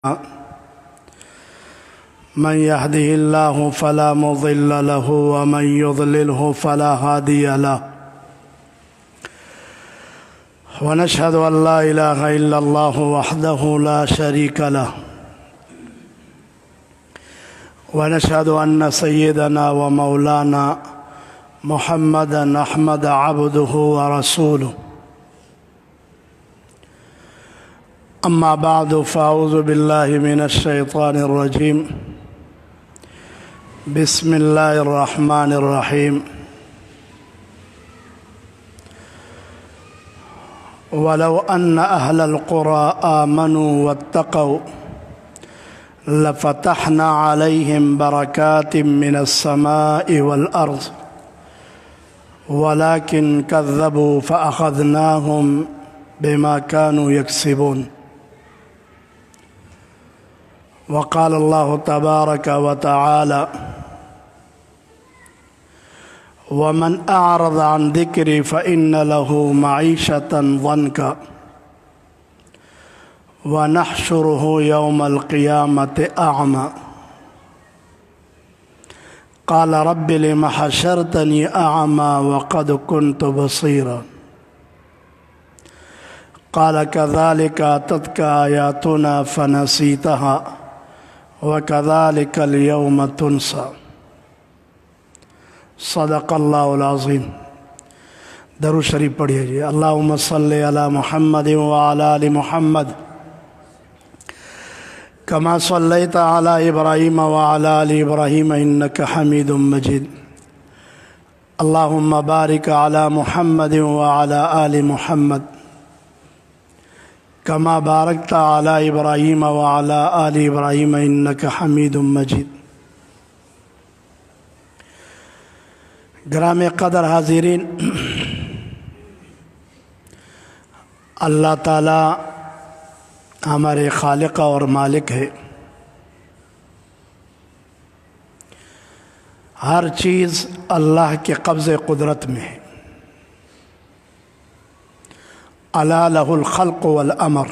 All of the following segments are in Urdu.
من يهده الله فلا مضل له ومن يضلله فلا هادي له ونشهد أن لا إله إلا الله وحده لا شريك له ونشهد أن سيدنا ومولانا محمدا أحمد عبده ورسوله أما بعد فأعوذ بالله من الشيطان الرجيم بسم الله الرحمن الرحيم ولو أن أهل القرى آمنوا واتقوا لفتحنا عليهم بركات من السماء والأرض ولكن كذبوا فأخذناهم بما كانوا يكسبون وقال الله تبارك وتعالى ومن أعرض عن ذكري فإن له معيشة ضنكا ونحشره يوم القيامة أعمى قال رب لم حشرتني أعمى وقد كنت بصيرا قال كذلك أتتك آياتنا فنسيتها وكذلك اليوم تنسى صدق اللہ العظیم۔ درود شریف پڑھیے جی۔ اللہم صلی علی محمد وعلی آل محمد کما صلیت علی ابراہیم وعلی آل ابراہیم انک حمید مجید۔ اللہم بارک علی محمد وعلی آل محمد کما بارکت علی ابراہیم وعلی آل ابراہیم انک حمید مجید۔ گرامی قدر حاضرین، اللہ تعالی ہمارے خالق اور مالک ہے۔ ہر چیز اللہ کے قبض قدرت میں ہے۔ الا لہ الخلق والامر،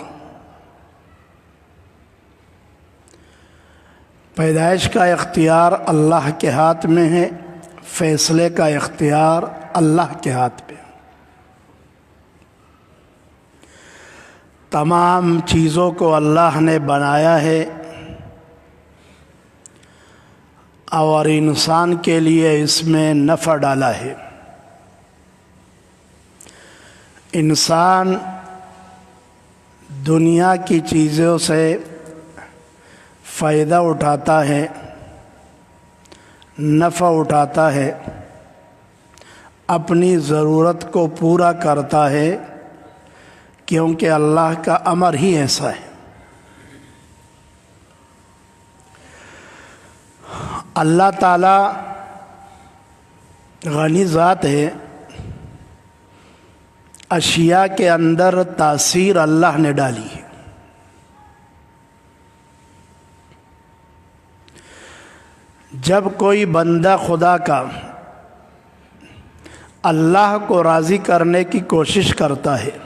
پیدائش کا اختیار اللہ کے ہاتھ میں ہے، فیصلے کا اختیار اللہ کے ہاتھ پہ۔ تمام چیزوں کو اللہ نے بنایا ہے اور انسان کے لیے اس میں نفع ڈالا ہے۔ انسان دنیا کی چیزوں سے فائدہ اٹھاتا ہے، نفع اٹھاتا ہے، اپنی ضرورت کو پورا کرتا ہے، کیونکہ اللہ کا امر ہی ایسا ہے۔ اللہ تعالی غنی ذات ہے، اشیاء کے اندر تاثیر اللہ نے ڈالی ہے۔ جب کوئی بندہ خدا کا اللہ کو راضی کرنے کی کوشش کرتا ہے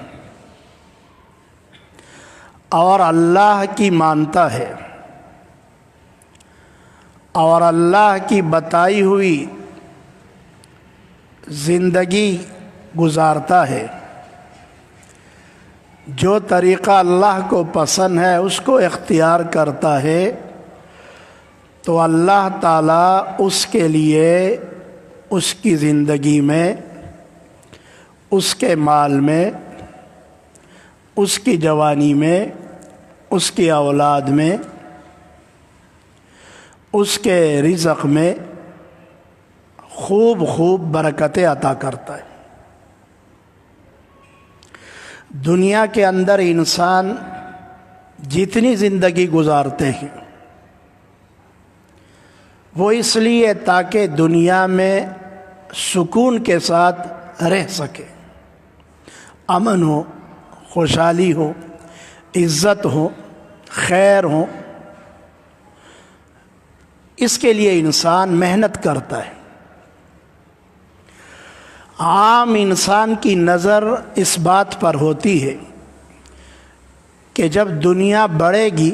اور اللہ کی مانتا ہے اور اللہ کی بتائی ہوئی زندگی گزارتا ہے، جو طریقہ اللہ کو پسند ہے اس کو اختیار کرتا ہے، تو اللہ تعالیٰ اس کے لیے اس کی زندگی میں، اس کے مال میں، اس کی جوانی میں، اس کی اولاد میں، اس کے رزق میں خوب خوب برکتیں عطا کرتا ہے۔ دنیا کے اندر انسان جتنی زندگی گزارتے ہیں وہ اس لیے تاکہ دنیا میں سکون کے ساتھ رہ سکے، امن ہو، خوشحالی ہو، عزت ہو، خیر ہو، اس کے لیے انسان محنت کرتا ہے۔ عام انسان کی نظر اس بات پر ہوتی ہے کہ جب دنیا بڑھے گی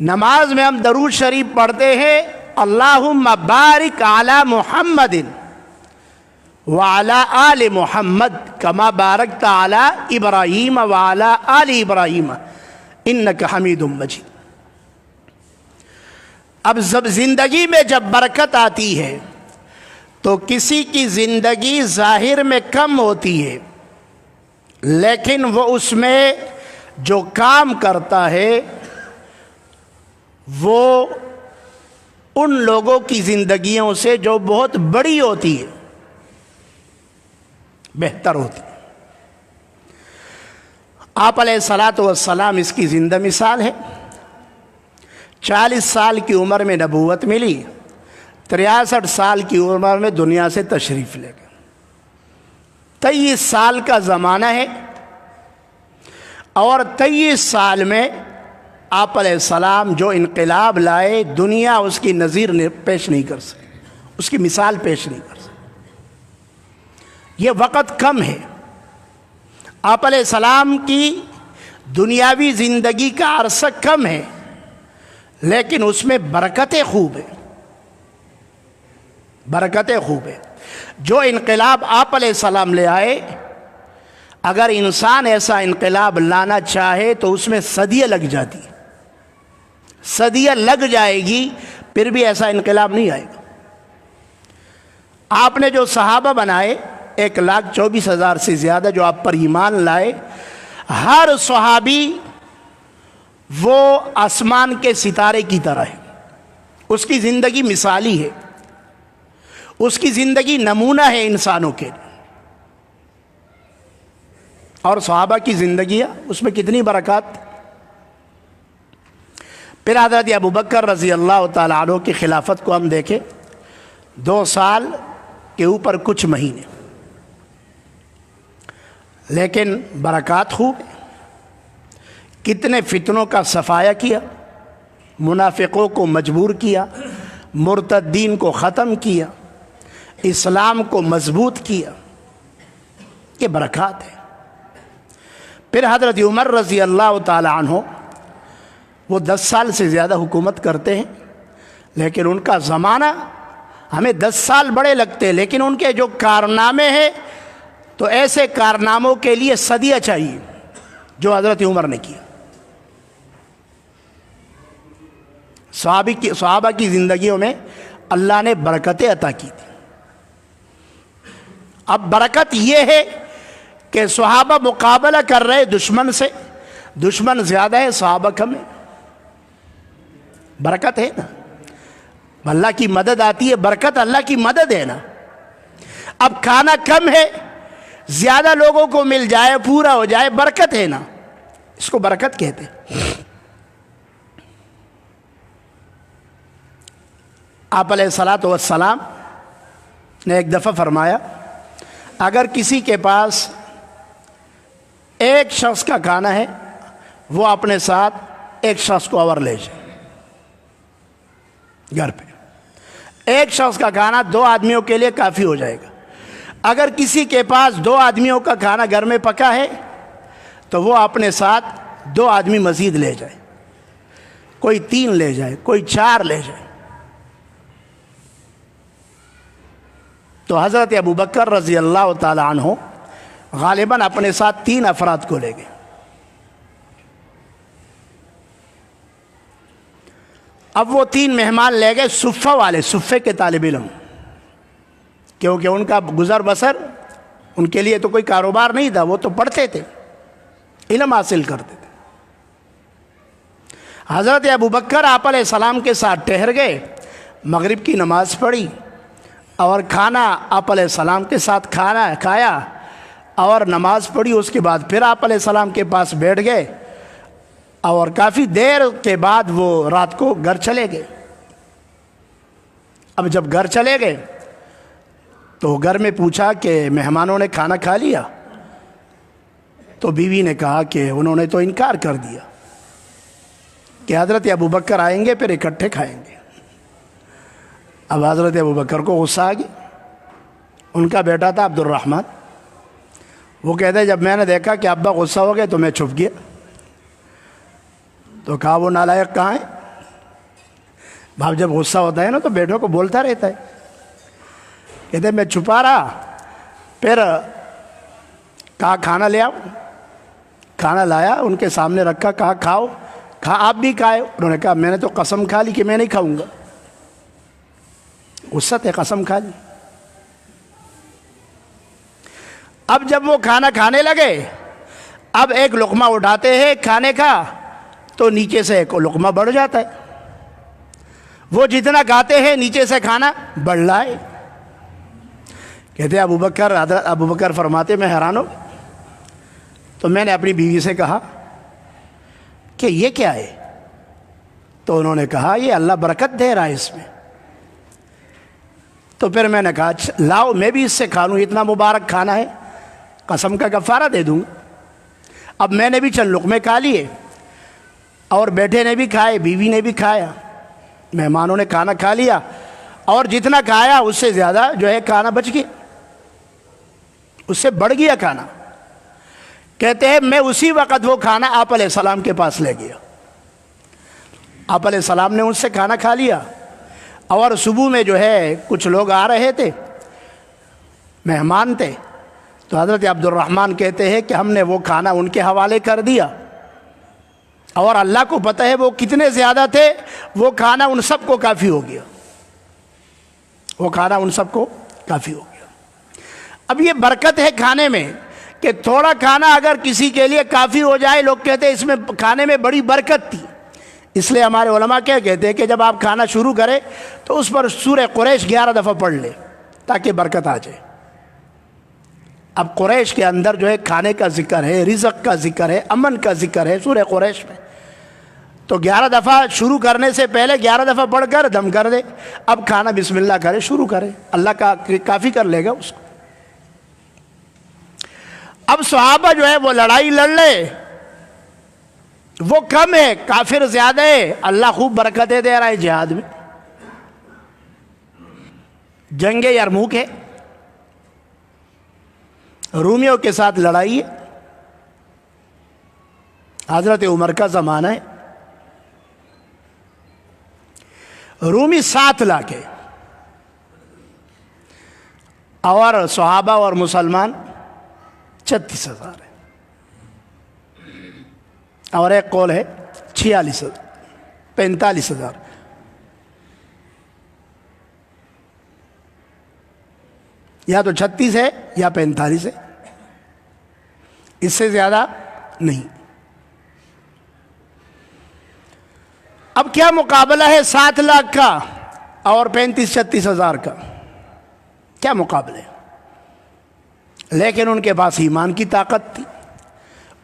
نماز میں ہم درود شریف پڑھتے ہیں اللہم بارک علی محمد وعلی آل محمد کما بارکت علی ابراہیم وعلی آل ابراہیم انک حمید مجید۔ اب زندگی میں جب برکت آتی ہے تو کسی کی زندگی ظاہر میں کم ہوتی ہے، لیکن وہ اس میں جو کام کرتا ہے وہ ان لوگوں کی زندگیوں سے جو بہت بڑی ہوتی ہے بہتر ہوتی ہے۔ آپ علیہ الصلاۃ والسلام اس کی زندہ مثال ہے۔ 40 سال کی عمر میں نبوت ملی، 63 سال کی عمر میں دنیا سے تشریف لے گئے۔ 23 سال کا زمانہ ہے اور 23 سال میں آپ علیہ السلام جو انقلاب لائے دنیا اس کی نظیر پیش نہیں کر سکی، اس کی مثال پیش نہیں کر سکی۔ یہ وقت کم ہے، آپ علیہ السلام کی دنیاوی زندگی کا عرصہ کم ہے، لیکن اس میں برکتیں خوب ہیں، برکتیں خوب ہیں۔ جو انقلاب آپ علیہ السلام لے آئے، اگر انسان ایسا انقلاب لانا چاہے تو اس میں صدیاں لگ جاتی، صدیاں لگ جائے گی، پھر بھی ایسا انقلاب نہیں آئے گا۔ آپ نے جو صحابہ بنائے 1,24,000 سے زیادہ جو آپ پر ایمان لائے، ہر صحابی وہ آسمان کے ستارے کی طرح ہے، اس کی زندگی مثالی ہے، اس کی زندگی نمونہ ہے انسانوں کے۔ اور صحابہ کی زندگیاں اس میں کتنی برکات۔ پھر حضرت ابوبکر رضی اللہ تعالیٰ عنہ کی خلافت کو ہم دیکھیں، 2 سال کے اوپر کچھ مہینے، لیکن برکات خوب ہے۔ کتنے فتنوں کا صفایا کیا، منافقوں کو مجبور کیا، مرتدین کو ختم کیا، اسلام کو مضبوط کیا، یہ برکات ہے۔ پھر حضرت عمر رضی اللہ تعالی عنہ، وہ 10 سال سے زیادہ حکومت کرتے ہیں، لیکن ان کا زمانہ ہمیں 10 سال بڑے لگتے ہیں، لیکن ان کے جو کارنامے ہیں تو ایسے کارناموں کے لیے صدیاں چاہیے جو حضرت عمر نے کیا۔ صحابہ کی زندگیوں میں اللہ نے برکتیں عطا کی تھی۔ اب برکت یہ ہے کہ صحابہ مقابلہ کر رہے دشمن سے، دشمن زیادہ ہے، صحابہ کم ہے، برکت ہے نا۔ اللہ کی مدد آتی ہے، برکت اللہ کی مدد ہے نا۔ اب کھانا کم ہے، زیادہ لوگوں کو مل جائے، پورا ہو جائے، برکت ہے نا، اس کو برکت کہتے ہیں۔ آپ علیہ الصلاۃ والسلام نے ایک دفعہ فرمایا، اگر کسی کے پاس ایک شخص کا کھانا ہے، وہ اپنے ساتھ ایک شخص کو اور لے جائے گھر پہ۔ ایک شخص کا کھانا 2 آدمیوں کے لیے کافی ہو جائے گا۔ اگر کسی کے پاس 2 آدمیوں کا کھانا گھر میں پکا ہے تو وہ اپنے ساتھ 2 آدمی مزید لے جائے، کوئی 3 لے جائے، کوئی 4 لے جائے۔ تو حضرت ابوبکر رضی اللہ تعالی عنہ غالباً اپنے ساتھ 3 افراد کو لے گئے۔ اب وہ 3 مہمان لے گئے صفہ والے، صفے کے طالب علم، کیونکہ ان کا گزر بسر، ان کے لیے تو کوئی کاروبار نہیں تھا، وہ تو پڑھتے تھے، علم حاصل کرتے تھے۔ حضرت ابوبکر آپ علیہ السلام کے ساتھ ٹھہر گئے، مغرب کی نماز پڑھی اور کھانا آپ علیہ السلام کے ساتھ کھایا اور نماز پڑھی۔ اس کے بعد پھر آپ علیہ السلام کے پاس بیٹھ گئے اور کافی دیر کے بعد وہ رات کو گھر چلے گئے۔ اب جب گھر چلے گئے تو گھر میں پوچھا کہ مہمانوں نے کھانا کھا لیا؟ تو بیوی نے کہا کہ انہوں نے تو انکار کر دیا کہ حضرت ابوبکر آئیں گے پھر اکٹھے کھائیں گے۔ اب حضرت ابوبکر کو غصہ آ گیا۔ ان کا بیٹا تھا عبد الرحمن، وہ کہتے جب میں نے دیکھا کہ ابا غصہ ہو گئے تو میں چھپ گیا، تو کہا وہ نالائق کہاں ہے؟ باپ جب غصہ ہوتا ہے نا تو بیٹوں کو بولتا رہتا ہے. کہتے میں چھپا رہا, پھر کہا کھانا لے آؤ. کھانا لایا, ان کے سامنے رکھا, کہا کھاؤ. کہا آپ بھی کھائے. انہوں نے کہا میں نے تو قسم کھا لی کہ میں نہیں کھاؤں گا. غصہ تھے, قسم کھا لی. اب جب وہ کھانا کھانے لگے, اب ایک لقمہ اٹھاتے ہیں کھانے کا تو نیچے سے ایک لقمہ بڑھ جاتا ہے. وہ جتنا کھاتے ہیں نیچے سے کھانا بڑھ رہا ہے. کہتے حضرت ابو بکر فرماتے میں حیران ہوں. تو میں نے اپنی بیوی سے کہا کہ یہ کیا ہے؟ تو انہوں نے کہا یہ اللہ برکت دے رہا ہے اس میں. تو پھر میں نے کہا لاؤ میں بھی اس سے کھا لوں, اتنا مبارک کھانا ہے, قسم کا کفارہ دے دوں. اب میں نے بھی چند لقمے کھا لیے, اور بیٹے نے بھی کھائے, بیوی نے بھی کھایا, مہمانوں نے کھانا کھا لیا, اور جتنا کھایا اس سے زیادہ جو ہے کھانا بچ گیا, اس سے بڑھ گیا کھانا. کہتے ہیں میں اسی وقت وہ کھانا آپ علیہ السلام کے پاس لے گیا. آپ علیہ السلام نے ان سے کھانا کھا لیا, اور صبح میں جو ہے کچھ لوگ آ رہے تھے, مہمان تھے. تو حضرت عبد الرحمن کہتے ہیں کہ ہم نے وہ کھانا ان کے حوالے کر دیا, اور اللہ کو پتہ ہے وہ کتنے زیادہ تھے, وہ کھانا ان سب کو کافی ہو گیا. وہ کھانا ان سب کو کافی ہو گیا. اب یہ برکت ہے کھانے میں کہ تھوڑا کھانا اگر کسی کے لیے کافی ہو جائے, لوگ کہتے ہیں اس میں کھانے میں بڑی برکت تھی. اس لیے ہمارے علماء کیا کہتے ہیں کہ جب آپ کھانا شروع کریں تو اس پر سورہ قریش 11 دفعہ پڑھ لیں تاکہ برکت آ جائے. اب قریش کے اندر جو ہے کھانے کا ذکر ہے, رزق کا ذکر ہے, امن کا ذکر ہے سورہ قریش میں. تو 11 دفعہ شروع کرنے سے پہلے 11 دفعہ پڑھ کر دم کر دے. اب کھانا بسم اللہ کرے, شروع کرے, اللہ کا کافی کر لے گا اس کو. اب صحابہ جو ہے وہ لڑائی لڑ لے, وہ کم ہے, کافر زیادہ ہے, اللہ خوب برکتیں دے رہا ہے جہاد میں. جنگ یرموک ہے, رومیوں کے ساتھ لڑائی ہے, حضرت عمر کا زمانہ ہے. رومی 7 لاکھ ہے, اور صحابہ اور مسلمان 36,000 ہے, اور ایک قول ہے 45,000. یا تو 36 ہے یا 45 ہے, اس سے زیادہ نہیں. اب کیا مقابلہ ہے 7 لاکھ کا اور 35-36 ہزار کا, کیا مقابلہ ہے؟ لیکن ان کے پاس ایمان کی طاقت تھی,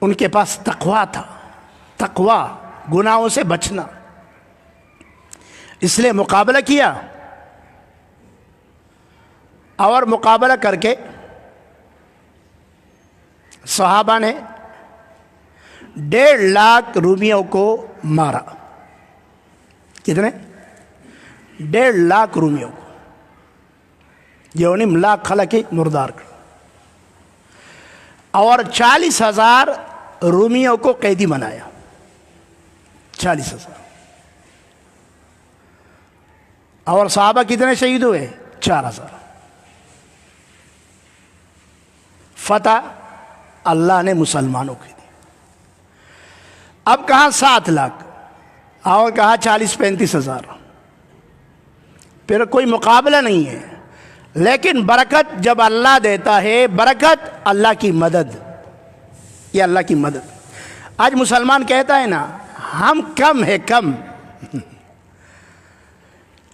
ان کے پاس تقویٰ تھا, تقویٰ گناہوں سے بچنا, اس لیے مقابلہ کیا. اور مقابلہ کر کے صحابہ نے 1.5 لاکھ رومیوں کو مارا. کتنے؟ 1.5 لاکھ رومیوں کو, یہ لاکھ خلق مردار کر, اور 40,000 رومیوں کو قیدی بنایا. 40,000. اور صحابہ کتنے شہید ہوئے؟ 4,000. فتح اللہ نے مسلمانوں کی دی. اب کہاں 7 لاکھ اور کہاں 40-35 ہزار, پھر کوئی مقابلہ نہیں ہے. لیکن برکت جب اللہ دیتا ہے, برکت اللہ کی مدد, یہ اللہ کی مدد. آج مسلمان کہتا ہے نا ہم کم ہے, کم,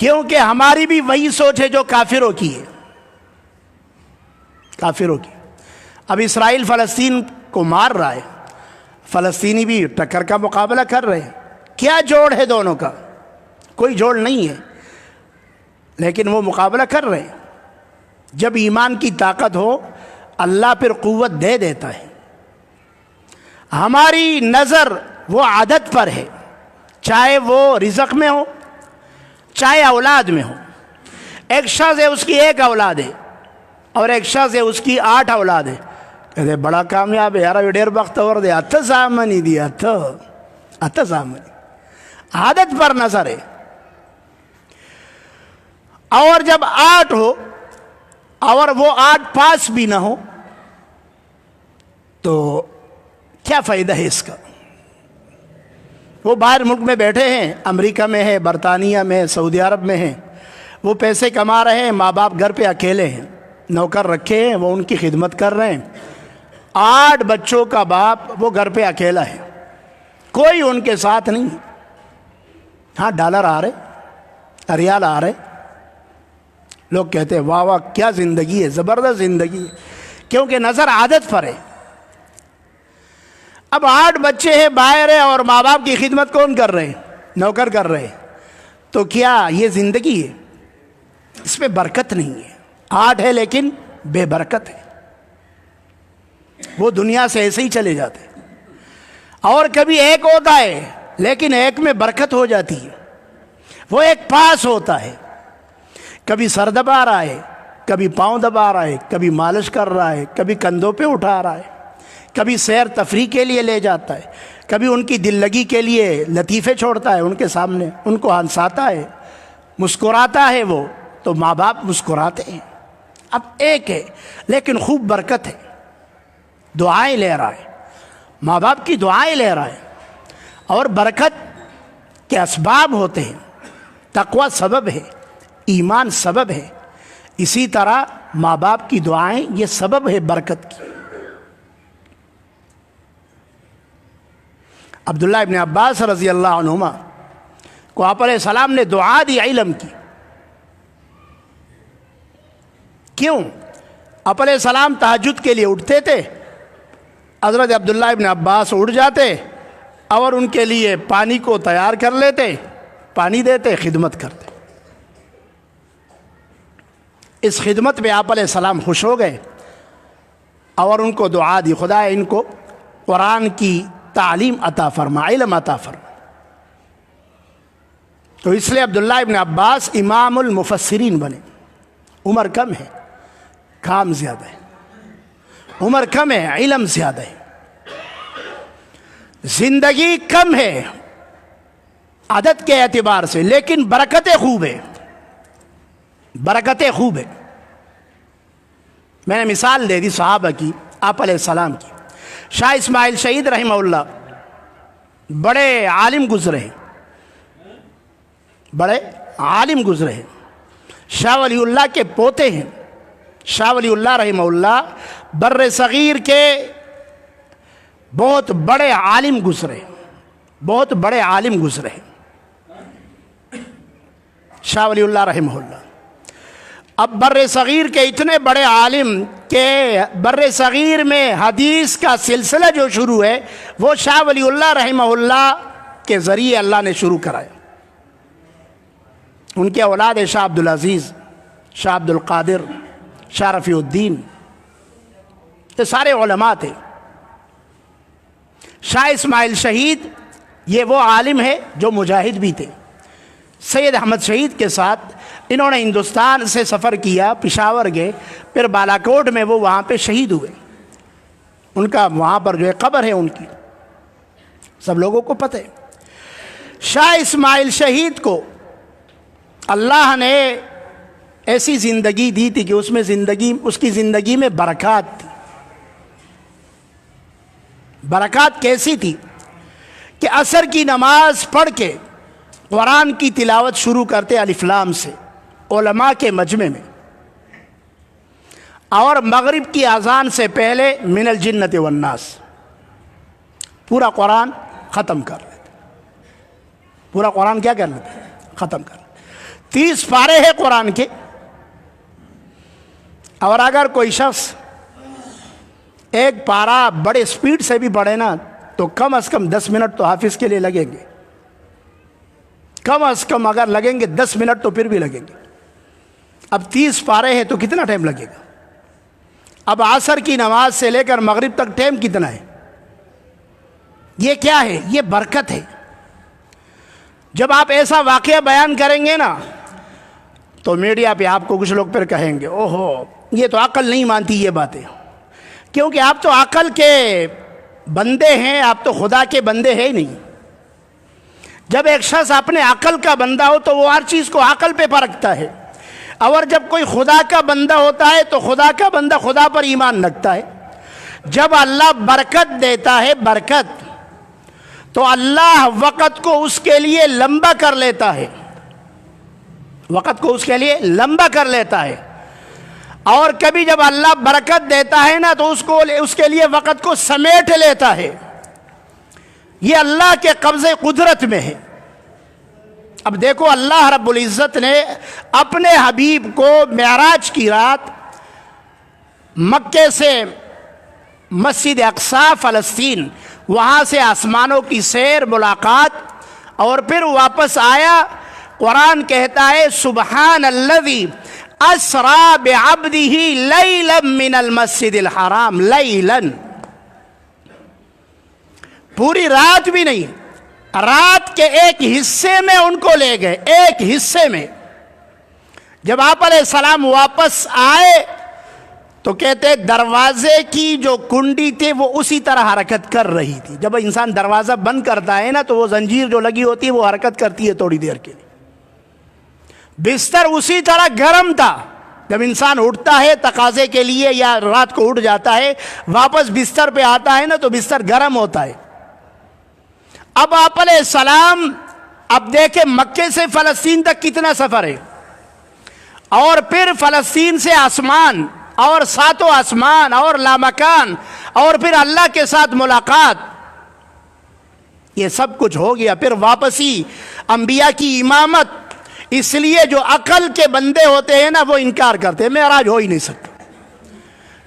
کیونکہ ہماری بھی وہی سوچ ہے جو کافروں کی ہے, کافروں کی. اب اسرائیل فلسطین کو مار رہا ہے, فلسطینی بھی ٹکر کا مقابلہ کر رہے ہیں. کیا جوڑ ہے دونوں کا؟ کوئی جوڑ نہیں ہے, لیکن وہ مقابلہ کر رہے ہیں. جب ایمان کی طاقت ہو اللہ پھر قوت دے دیتا ہے. ہماری نظر وہ عادت پر ہے, چاہے وہ رزق میں ہو چاہے اولاد میں ہو. ایک شخص ہے اس کی 1 اولاد ہے, اور ایک شخص ہے اس کی 8 اولاد ہے. کہتے بڑا کامیاب ہے یار, ڈیر وقت اور دے اتھ سامنی دیا, اتھ سامنی. عادت پر نظر ہے. اور جب 8 ہو اور وہ 8 پاس بھی نہ ہو تو کیا فائدہ ہے اس کا؟ وہ باہر ملک میں بیٹھے ہیں، امریکہ میں ہے، برطانیہ میں ہے، سعودی عرب میں ہیں، وہ پیسے کما رہے ہیں، ماں باپ گھر پہ اکیلے ہیں، نوکر رکھے ہیں، وہ ان کی خدمت کر رہے ہیں۔ 8 بچوں کا باپ وہ گھر پہ اکیلا ہے، کوئی ان کے ساتھ نہیں۔ ہاں ڈالر آ رہے، ریال آ رہے، لوگ کہتے ہیں واہ واہ کیا زندگی ہے، زبردست زندگی ہے، کیونکہ نظر عادت پر ہے۔ اب 8 بچے ہیں، باہر ہے، اور ماں باپ کی خدمت کون کر رہے ہیں؟ نوکر کر رہے ہیں۔ تو کیا یہ زندگی ہے؟ اس میں برکت نہیں ہے۔ 8 ہے لیکن بے برکت ہے، وہ دنیا سے ایسے ہی چلے جاتے ہیں۔ اور کبھی 1 ہوتا ہے لیکن 1 میں برکت ہو جاتی ہے، وہ 1 پاس ہوتا ہے، کبھی سر دبا رہا ہے، کبھی پاؤں دبا رہا ہے، کبھی مالش کر رہا ہے، کبھی کندھوں پہ اٹھا رہا ہے، کبھی سیر تفریح کے لیے لے جاتا ہے، کبھی ان کی دل لگی کے لیے لطیفے چھوڑتا ہے ان کے سامنے، ان کو ہنساتا ہے، مسکراتا ہے وہ، تو ماں باپ مسکراتے ہیں۔ اب 1 ہے لیکن خوب برکت ہے، دعائیں لے رہا ہے، ماں باپ کی دعائیں لے رہا ہے، اور برکت کے اسباب ہوتے ہیں۔ تقوی سبب ہے، ایمان سبب ہے، اسی طرح ماں باپ کی دعائیں یہ سبب ہے برکت کی۔ عبداللہ ابن عباس رضی اللہ عنہما کو آپ علیہ السلام نے دعا دی علم کی۔ کیوں؟ آپ علیہ السلام تہجد کے لیے اٹھتے تھے، حضرت عبداللہ ابن عباس اٹھ جاتے اور ان کے لیے پانی کو تیار کر لیتے، پانی دیتے، خدمت کرتے۔ اس خدمت میں آپ علیہ السلام خوش ہو گئے اور ان کو دعا دی، خدا ان کو قرآن کی تعلیم عطا فرما، علم عطا فرما۔ تو اس لیے عبداللہ ابن عباس امام المفسرین بنے۔ عمر کم ہے، کام زیادہ ہے، عمر کم ہے، علم زیادہ ہے، زندگی کم ہے عدد کے اعتبار سے، لیکن برکتیں خوب ہے، برکتیں خوب ہے۔ میں نے مثال دے دی صحابہ کی، آپ علیہ السلام کی۔ شاہ اسماعیل شہید رحمہ اللہ بڑے عالم گزرے ہیں، بڑے عالم گزرے ہیں، شاہ ولی اللہ کے پوتے ہیں۔ شاہ ولی اللہ رحمہ اللہ بر صغیر کے بہت بڑے عالم گزرے، بہت بڑے عالم گزرے شاہ ولی اللہ رحمہ اللہ۔ اب بر صغیر کے اتنے بڑے عالم کہ بر صغیر میں حدیث کا سلسلہ جو شروع ہے وہ شاہ ولی اللہ رحمہ اللہ کے ذریعے اللہ نے شروع کرایا۔ ان کے اولاد شاہ عبدالعزیز، شاہ عبد القادر، شاہ رفیع الدین، یہ سارے علماء تھے۔ شاہ اسماعیل شہید یہ وہ عالم ہے جو مجاہد بھی تھے۔ سید احمد شہید کے ساتھ انہوں نے ہندوستان سے سفر کیا، پشاور گئے، پھر بالاکوٹ میں وہ وہاں پہ شہید ہوئے۔ ان کا وہاں پر جو ہے قبر ہے ان کی، سب لوگوں کو پتہ ہے۔ شاہ اسماعیل شہید کو اللہ نے ایسی زندگی دی تھی کہ اس کی زندگی میں برکات تھی۔ برکات کیسی تھی کہ عصر کی نماز پڑھ کے قرآن کی تلاوت شروع کرتے الف لام سے علماء کے مجمع میں، اور مغرب کی اذان سے پہلے من الجنت والناس پورا قرآن ختم کر لیتے۔ پورا قرآن کیا کر لیتے؟ ختم کر لیتے۔ 30 پارے ہیں قرآن کے، اور اگر کوئی شخص ایک پارا بڑے سپیڈ سے بھی پڑھے نا تو کم از کم 10 منٹ تو حافظ کے لیے لگیں گے، کم از کم اگر لگیں گے 10 منٹ تو پھر بھی لگیں گے۔ اب 30 پارے ہیں تو کتنا ٹائم لگے گا؟ اب عصر کی نماز سے لے کر مغرب تک ٹائم کتنا ہے؟ یہ کیا ہے؟ یہ برکت ہے۔ جب آپ ایسا واقعہ بیان کریں گے نا تو میڈیا پہ آپ کو کچھ لوگ پھر کہیں گے اوہو یہ تو عقل نہیں مانتی یہ باتیں، کیونکہ آپ تو عقل کے بندے ہیں، آپ تو خدا کے بندے ہیں ہی نہیں۔ جب ایک شخص اپنے عقل کا بندہ ہو تو وہ ہر چیز کو عقل پہ پرکھتا ہے، اور جب کوئی خدا کا بندہ ہوتا ہے تو خدا کا بندہ خدا پر ایمان رکھتا ہے. جب اللہ برکت دیتا ہے برکت، تو اللہ وقت کو اس کے لیے لمبا کر لیتا ہے، وقت کو اس کے لیے لمبا کر لیتا ہے. اور کبھی جب اللہ برکت دیتا ہے نا تو اس کے لیے وقت کو سمیٹ لیتا ہے. یہ اللہ کے قبضے قدرت میں ہے. اب دیکھو اللہ رب العزت نے اپنے حبیب کو معراج کی رات مکے سے مسجد اقصی فلسطین، وہاں سے آسمانوں کی سیر ملاقات، اور پھر واپس آیا. قرآن کہتا ہے سبحان الذی اسری بعبدہ لیلا من المسجد الحرام لیلا، پوری رات بھی نہیں، رات کے ایک حصے میں ان کو لے گئے، ایک حصے میں. جب آپ علیہ السلام واپس آئے تو کہتے دروازے کی جو کنڈی تھی وہ اسی طرح حرکت کر رہی تھی. جب انسان دروازہ بند کرتا ہے نا تو وہ زنجیر جو لگی ہوتی ہے وہ حرکت کرتی ہے تھوڑی دیر کے لیے. بستر اسی طرح گرم تھا. جب انسان اٹھتا ہے تقاضے کے لیے یا رات کو اٹھ جاتا ہے واپس بستر پہ آتا ہے نا تو بستر گرم ہوتا ہے. اب آپ علیہ السلام اب دیکھیں مکے سے فلسطین تک کتنا سفر ہے، اور پھر فلسطین سے آسمان اور ساتوں آسمان اور لامکان، اور پھر اللہ کے ساتھ ملاقات، یہ سب کچھ ہو گیا. پھر واپسی انبیاء کی امامت. اس لیے جو عقل کے بندے ہوتے ہیں نا وہ انکار کرتے ہیں معراج ہو ہی نہیں سکتا.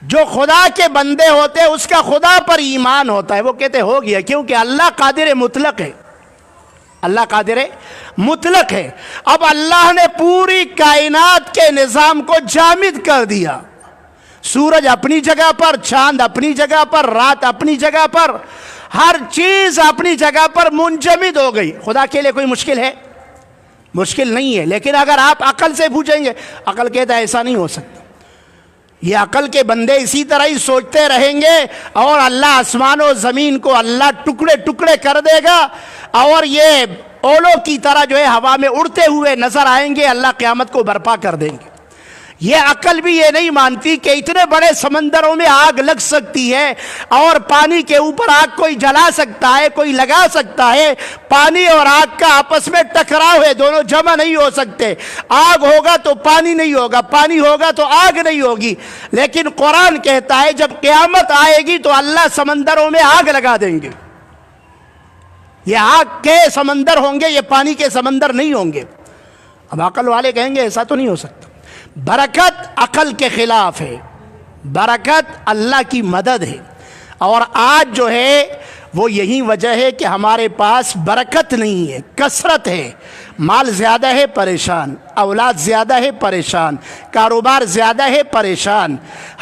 جو خدا کے بندے ہوتے ہیں اس کا خدا پر ایمان ہوتا ہے، وہ کہتے ہو گیا، کیونکہ اللہ قادر مطلق ہے. اللہ قادر مطلق ہے. اب اللہ نے پوری کائنات کے نظام کو جامد کر دیا. سورج اپنی جگہ پر، چاند اپنی جگہ پر، رات اپنی جگہ پر، ہر چیز اپنی جگہ پر منجمد ہو گئی. خدا کے لیے کوئی مشکل ہے؟ مشکل نہیں ہے. لیکن اگر آپ عقل سے پوچھیں گے، عقل کہتا ہے ایسا نہیں ہو سکتا. یہ عقل کے بندے اسی طرح ہی سوچتے رہیں گے، اور اللہ آسمان و زمین کو اللہ ٹکڑے ٹکڑے کر دے گا، اور یہ اولوں کی طرح جو ہے ہوا میں اڑتے ہوئے نظر آئیں گے. اللہ قیامت کو برپا کر دیں گے. یہ عقل بھی یہ نہیں مانتی کہ اتنے بڑے سمندروں میں آگ لگ سکتی ہے، اور پانی کے اوپر آگ کوئی جلا سکتا ہے، کوئی لگا سکتا ہے. پانی اور آگ کا آپس میں ٹکراؤ ہے، دونوں جمع نہیں ہو سکتے. آگ ہوگا تو پانی نہیں ہوگا، پانی ہوگا تو آگ نہیں ہوگی. لیکن قرآن کہتا ہے جب قیامت آئے گی تو اللہ سمندروں میں آگ لگا دیں گے. یہ آگ کے سمندر ہوں گے، یہ پانی کے سمندر نہیں ہوں گے. اب عقل والے کہیں گے ایسا تو نہیں ہو سکتا. برکت عقل کے خلاف ہے، برکت اللہ کی مدد ہے. اور آج جو ہے وہ یہی وجہ ہے کہ ہمارے پاس برکت نہیں ہے، کثرت ہے. مال زیادہ ہے پریشان، اولاد زیادہ ہے پریشان، کاروبار زیادہ ہے پریشان،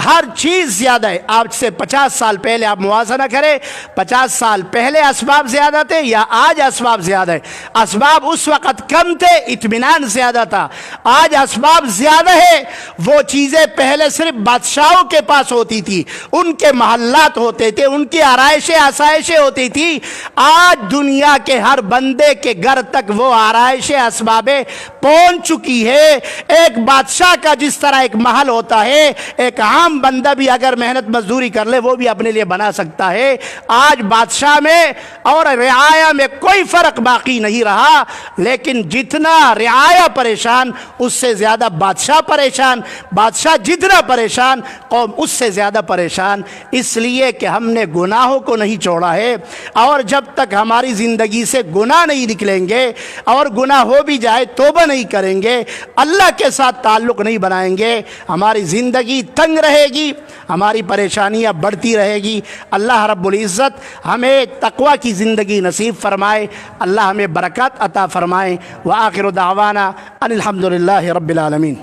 ہر چیز زیادہ ہے. آج سے 50 سال پہلے آپ موازنہ کریں، 50 سال پہلے اسباب زیادہ تھے یا آج اسباب زیادہ ہے؟ اسباب اس وقت کم تھے، اطمینان زیادہ تھا. آج اسباب زیادہ ہے. وہ چیزیں پہلے صرف بادشاہوں کے پاس ہوتی تھی، ان کے محلات ہوتے تھے، ان کی آرائشیں آسائشیں ہوتی تھی. آج دنیا کے ہر بندے کے گھر تک وہ آرائش اسبابیں پہنچ چکی ہے. ایک بادشاہ کا جس طرح ایک محل ہوتا ہے، ایک عام بندہ بھی اگر محنت مزدوری کر لے وہ بھی اپنے لیے بنا سکتا ہے. آج بادشاہ میں اور رعایا میں کوئی فرق باقی نہیں رہا. لیکن جتنا رعایا پریشان اس سے زیادہ بادشاہ پریشان، بادشاہ جتنا پریشان قوم اس سے زیادہ پریشان. اس لیے کہ ہم نے گناہوں کو نہیں چھوڑا ہے، اور جب تک ہماری زندگی سے گناہ نہیں نکلیں گے اور گناہ ہو بھی جائے توبہ نہیں کریں گے، اللہ کے ساتھ تعلق نہیں بنائیں گے، ہماری زندگی تنگ رہے گی، ہماری پریشانیاں بڑھتی رہے گی. اللہ رب العزت ہمیں تقوی کی زندگی نصیب فرمائے، اللہ ہمیں برکات عطا فرمائے. وآخر دعوانا ان الحمد للہ رب العالمین.